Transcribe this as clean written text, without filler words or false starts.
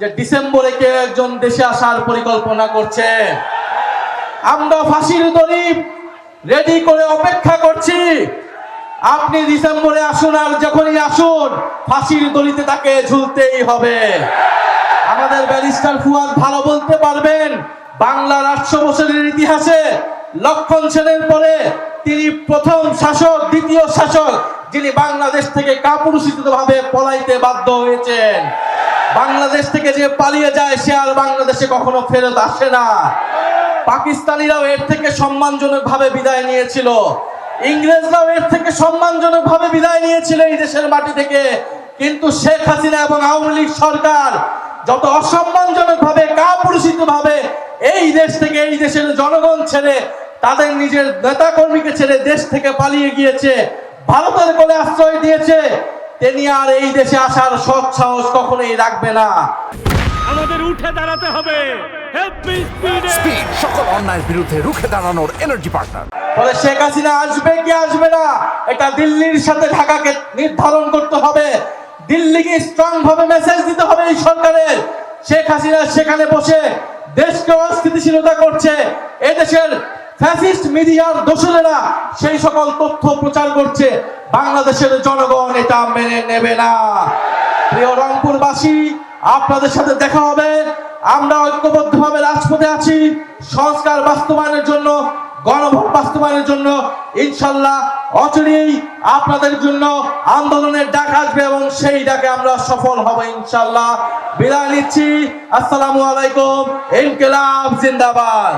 যে ডিসেম্বরে কেউ একজন দেশে আসার পরিকল্পনা করছে। আমরা ফাঁসির দড়ি রেডি করে অপেক্ষা করছি। আপনি ডিসেম্বরে আসুন, আর যখনই আসুন ফাঁসির দড়িতে তাকে ঝুলতেই হবে। আমাদের ব্যারিস্টার ফুয়াদ ভালো বলতে পারবেন, বাংলার 800 বছরের ইতিহাসে লক্ষণ সেনের পরে তিনি প্রথম শাসক, দ্বিতীয় শাসক যিনি বাংলাদেশ থেকে কাপুরুষিতভাবে পলাইতে বাধ্য হয়েছেন। বাংলাদেশ থেকে যে পালিয়ে যায় সে আর বাংলাদেশে কখনো ফেরত আসে না। পাকিস্তানিরাও এর থেকে সম্মানজনকভাবে বিদায় নিয়েছিল, ইংরেজরাও এর থেকে সম্মানজনকভাবে বিদায় নিয়েছিল এই দেশের মাটি থেকে। কিন্তু শেখ হাসিনা এবং আওয়ামী লীগ সরকার যত অসম্মানজনকভাবে, কাপুরুষিতভাবে এই দেশ থেকে, এই দেশের জনগণ ছেড়ে, তাদের নিজের নেতা কর্মীকে ছেড়ে দেশ থেকে পালিয়ে গিয়েছে, ভারতের কোলে আশ্রয় দিয়েছে, তিনি আর এই দেশে আসার সৎ সাহস কখনোই রাখবে না। আমাদের উঠে দাঁড়াতে হবে। স্পিড, সকল অন্যায়ের বিরুদ্ধে রুখে দাঁড়ানোর এনার্জি পার্টনার। ফলে শেখ হাসিনা আসবে কি আসবে না এটা দিল্লির সাথে ঢাকাকে নির্ধারণ করতে হবে। দিল্লিকে স্ট্রং ভাবে মেসেজ দিতে হবে এই সরকারের। শেখ হাসিনা সেখানে বসে দেশকে অস্থিতিশীলতা করছে, এদেশের ফ্যাসিস্ট মিডিয়ার দোসরেরা সেই সকল তথ্য প্রচার করছে। বাংলাদেশের জনগণ এটা মেনে নেবে না। প্রিয় রংপুরবাসী, আপনাদের সাথে দেখা হবে। আমরা ঐক্যবদ্ধভাবে রাজপথে আছি সংস্কার বাস্তবায়নের জন্য, গণভোট বাস্তবায়নের জন্য। ইনশাল্লাহ অচিরেই আপনাদের জন্য আন্দোলনের ডাক আসবে এবং সেই ডাকে আমরা সফল হব ইনশাল্লাহ। বিদায় নিচ্ছি। আসসালামু আলাইকুম। ইনকিলাব জিন্দাবাদ।